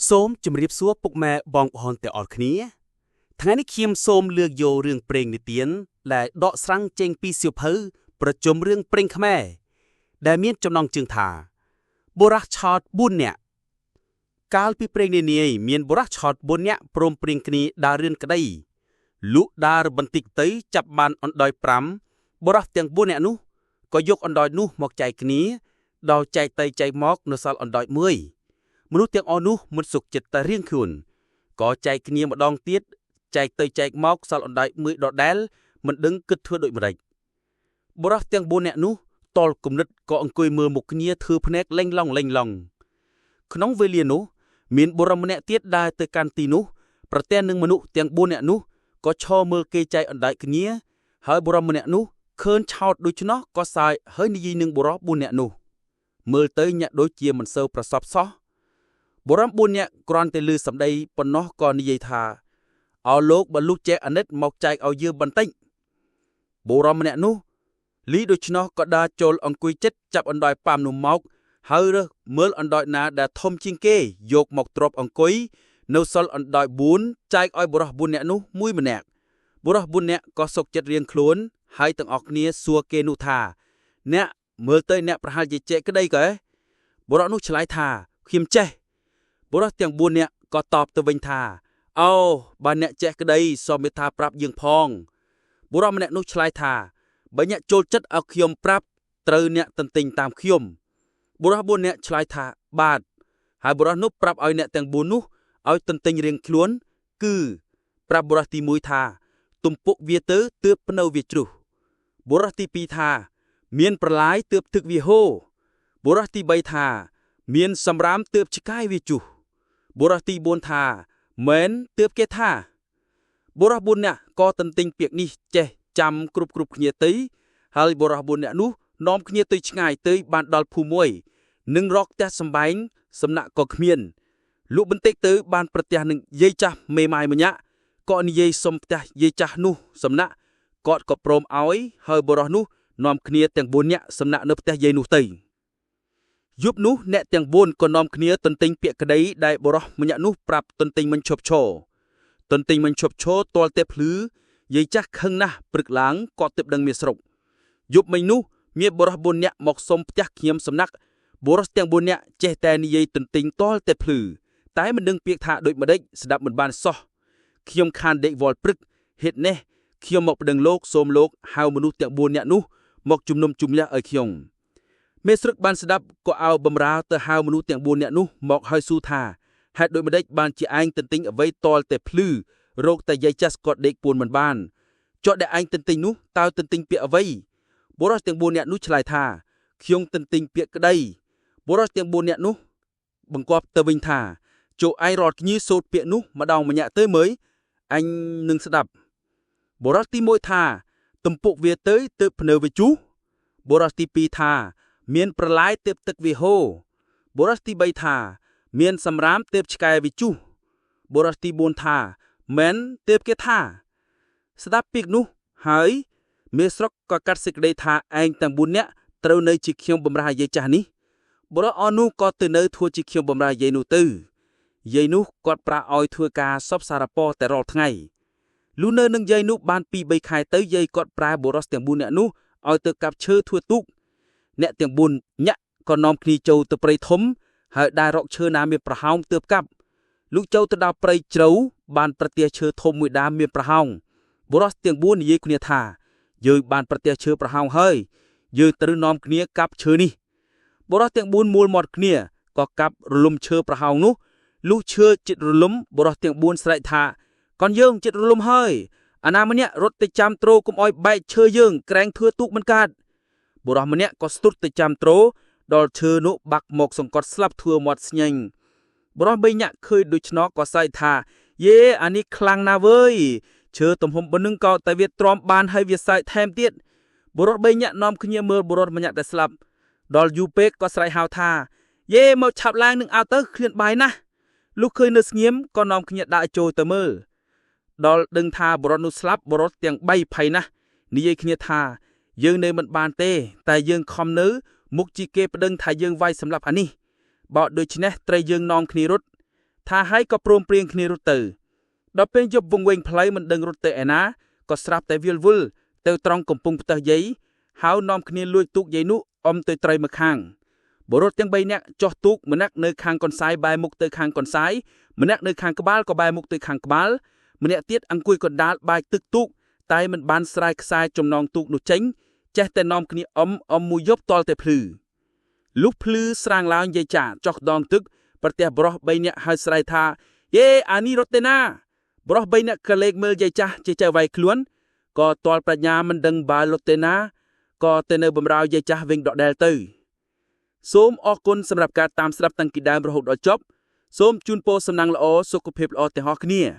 សូមជម្រាបសួរពុកម៉ែបងប្អូនទាំងអស់គ្នាថ្ងៃនេះខ្ញុំសូមលើកយករឿងព្រេងនិទានដែលដកស្រង់ចេញពីសៀវភៅប្រជុំរឿងព្រេងខ្មែរដែលមានចំណងជើងថាបុរសឆោត4នាក់កាលពីព្រេងនានាយមានបុរសឆោត4នាក់ព្រមព្រៀងគ្នាដើររឿនក្តីលក់ដើរបន្តិចទៅចាប់បានអណ្ដោយ5បុរសទាំង4នាក់នោះក៏យកអណ្ដោយនោះមកចែកគ្នាដោយចែកទៅចែកមកនៅសល់អណ្ដោយ1មនុស្សទាំងអស់នោះមិនសុខចិត្តតែរៀងខ្លួនក៏ចែកគ្នាម្ដងទៀតចែកទៅចែកមកសល់អណ្ដោយ1ដដែលមិនដឹងគិតធ្វើដូចម្ដេចបុរសទាំង4នាក់នោះតល់គំនិតក៏អង្គុយមើលមុខគ្នាធ្វើភ្នែកលេងឡង់ក្នុងវេលានោះមានបុរសម្នាក់ទៀតដើរទៅកាន់ទីនោះប្រទះនឹងមនុស្សទាំង4នាក់នោះក៏ឈរមើលគេចែកអណ្ដោយគ្នាហើយបុរសម្នាក់នោះឃើញឆោតដូច្នោះក៏សើចហើយនិយាយនឹងបុរស4នាក់នោះមើលទៅញាក់ដូចជាមិនសូវប្រសពសោះបុរស4នាក់គ្រាន់តែឮសម្ដីប៉ុណ្ណោះក៏និយាយថាអោលោកបើលុះចែកអាណិតមកចែកឲ្យយើងបន្តិចបុរសម្នាក់នោះលីដូច្នោះក៏ដើរចូលអង្គុយចិត្តចាប់អណ្ដោយប៉ាមនោះមកហើយរើសមើលអណ្ដោយណាដែលធំជាងគេយកមកទ្របអង្គុយនៅសល់អណ្ដោយ4ចែកឲ្យបុរស4នាក់នោះមួយម្នាក់បុរស4នាក់ក៏សុកចិត្តរៀងខ្លួនហើយទាំងអស់គ្នាសួរគេនោះថាអ្នកមើលទៅអ្នកប្រហែលជាចែកក្តីក៏បុរសនោះឆ្លើយថាខ្ញុំចេះបុរសទាំង4នាក់ក៏តបទៅវិញថាអូបើអ្នកចេះក្តីសូមមេត្តាប្រាប់យើងផងបុរសម្នាក់នោះឆ្លើយថាបើអ្នកចូលចិត្តឲ្យខ្ញុំប្រាប់ត្រូវអ្នកទន្ទិញតាមខ្ញុំបុរស4នាក់ឆ្លើយថាបាទហើយបុរសនោះប្រាប់ឲ្យអ្នកទាំង4នោះឲ្យទន្ទិញរៀងខ្លួនគឺប្រាប់បុរសទី1ថាទំពុកវាទៅទើបភ្នៅវាជ្រុះបុរសទី2ថាមានប្រឡាយទើបទឹកវាហូរបុរសទី3ថាមានសម្រាមទើបឆ្កែវាជុះបុរសទី4ថាមែនទើបគេថាបុរស4នាក់ក៏ទន្ទិញពាក្យនេះចេះចាំគ្រប់គ្នាទៅហើយបុរស4នាក់នោះនាំគ្នាទៅឆ្ងាយទៅបានដល់ភូមិមួយនឹងរកផ្ទះសម្បែងសំណាក់ក៏គ្មានលក់បន្តិចទៅបានប្រទះនឹងយាយចាស់មេម៉ាយម្នាក់ក៏និយាយសុំផ្ទះយាយចាស់នោះសំណាក់គាត់ក៏ព្រមឲ្យហើយបុរសនោះនាំគ្នាទាំង4នាក់សំណាក់នៅផ្ទះយាយនោះទៅយប់នោះអ្នកទាំង4ក៏នាំគ្នាទន្ទិញពាក្យក្តីដែលបុរសម្នាក់នោះប្រាប់ទន្ទិញមិនឈប់ឈរទន្ទិញមិនឈប់ឈរទាល់តែភ្លឺយាយចាស់ខឹងណាស់ព្រឹកឡើងក៏ទិបដឹងមានស្រុកយប់មិញនោះមានបុរស4នាក់មកសុំផ្ទះខ្ញុំសំណាក់បុរសទាំង4នាក់ចេះតែនិយាយទន្ទិញទាល់តែភ្លឺតែមិនដឹងពាក្យថាដូចម្ដេចស្ដាប់មិនបានសោះខ្ញុំខានដេកវល់ព្រឹកហេតុនេះខ្ញុំមកប្តឹងលោកសូមលោកហៅមនុស្សទាំង4នាក់នោះមកជំនុំជម្រះឲ្យខ្ញុំមេស្រុកបានស្ដាប់ក៏ឲ្យបំរើទៅហៅមនុស្សទាំង4នាក់នោះមកហើយសួរថាហេតុដូចម្ដេចបានជាឯងទន្ទិញអ្វីតលតែភ្លឺរោគតែយាយចាស់ស្គាត់ដេកពួនមិនបានចុះដែលឯងទន្ទិញនោះតើទន្ទិញពាក្យអ្វីបុរសទាំង4នាក់នោះឆ្លើយថាខ្ញុំទន្ទិញពាក្យក្តីបុរសទាំង4នាក់នោះបង្គាប់ទៅវិញថាចូលឯងរត់ញីសូត្រពាក្យនោះម្ដងម្នាក់ទៅមើលអញនឹងស្ដាប់បុរសទី1ថាទំពុកវាទៅទើបភ្នៅវាជុះបុរសទី2ថាមានប្រឡាយទើបទឹកវាហូរបុរសទី3ថាមានសម្រាមទើបឆ្កែវាជុះបុរសទី4ថាមែនទើបគេថាស្ដាប់ពាក្យនោះហើយមេស្រុកក៏កាត់សេចក្តីថាឯងទាំង4នាក់ត្រូវនៅជាខ្ញុំបម្រើយាយចាស់នេះបុរសអស់នោះក៏ទៅនៅធ្វើជាខ្ញុំបម្រើយាយនោះទៅយាយនោះគាត់ប្រាឲ្យធ្វើការសពសារពរតែរាល់ថ្ងៃលុះនៅនឹងយាយនោះបាន2-3ខែទៅយាយគាត់ប្រើបុរសទាំង4នាក់នោះឲ្យទៅកាប់ឈើធ្វើទូកអ្នកទាំង4នាក់ក៏នាំគ្នាចូលទៅព្រៃធំហើយដែររកឈើណាមានប្រហោងទើបកាប់លុះចូលទៅដល់ព្រៃជ្រៅបានប្រទះឈើធំមួយដើមមានប្រហោងបុរសទាំង4និយាយគ្នាថាយើងបានប្រទះឈើប្រហោងហើយយើងត្រូវនាំគ្នាកាប់ឈើនេះបុរសទាំង4មូលមាត់គ្នាក៏កាប់រលំឈើប្រហោងនោះលុះឈើជិតរលំបុរសទាំង4ស្រែកថាកូនយើងជិតរលំហើយអាណាម្នាក់រត់ទៅចាំទ្រកុំឲ្យបែកឈើយើងក្រែងធ្វើទូកមិនកើតបុរសម្នាក់ក៏ស្ទុតទៅចាំទ្រដល់ឈើនោះបាក់មកសង្កត់ស្លាប់ធ្វើមាត់ស្ញែងបុរស3នាក់ឃើញដូច្នោះក៏សើចថាយេអានេះខ្លាំងណាស់វើយឈើទំហំប៉ុណ្ណឹងក៏តែវាទ្រាំបានហើយវាសើចថែមទៀតបុរស3នាក់នាំគ្នាមើលបុរសម្នាក់ដែលស្លាប់ដល់យូរពេកក៏ស្រែកហៅថាយេមកឆាប់ឡើងនឹងឲ្យទៅឃ្លានបាយណាស់លុះឃើញនៅស្ងៀមក៏នាំគ្នាដាក់ចូលទៅមើលដល់ដឹងថាបុរសនោះស្លាប់បុរសទាំង3ភ័យណាស់និយាយគ្នាថាយើងនៅមិនបានទេតែយើងខំនៅមុខជាគេប្តឹងថាយើងវាយសម្លាប់អានេះបើដូច្នេះត្រូវយើងនាំគ្នារត់ ថាហើយក៏ព្រមព្រៀងគ្នារត់ទៅដល់ពេលយប់វង្វេងផ្លូវមិនដឹងរត់ទៅឯណាក៏ស្រាប់តែវាលវល់ទៅត្រង់កំពង់ផ្ទះយាយហើយនាំគ្នាលួចទូកយាយនោះអមទៅត្រីមកខាងបុរសទាំង3នាក់ចោះទូកម្នាក់នៅខាងកន្សាយបែរមុខទៅខាងកន្សាយម្នាក់នៅខាងក្បាលក៏បែរមុខទៅខាងក្បាលម្នាក់ទៀតអង្គុយកណ្ដាលបាចទឹកទូកតែមិនបានស្រាយខ្សែចំណងទូកនោះចេញចេះតែនាំគ្នាអមមួយយប់តលតែភ្លឺលុះភ្លឺស្រាងឡើងយាយចាចោះដងទឹកប្រទះបរោះ3នាក់ហើយស្រែកថាយេអានេះរត់ទៅណាបរោះ3នាក់ក៏លេខមើលយាយចាស់ជាចៅវាយខ្លួនក៏ទាល់ប្រាជ្ញាមិនដឹងបើលុតទៅណាក៏ទៅនៅបំរើយាយចាស់វិញដដែលទៅសូមអរគុណសម្រាប់ការតាមស្ដាប់តាំងពីដើមរហូតដល់ចប់សូមជូនពរសំណាងល្អសុខភាពល្អទាំងអស់គ្នា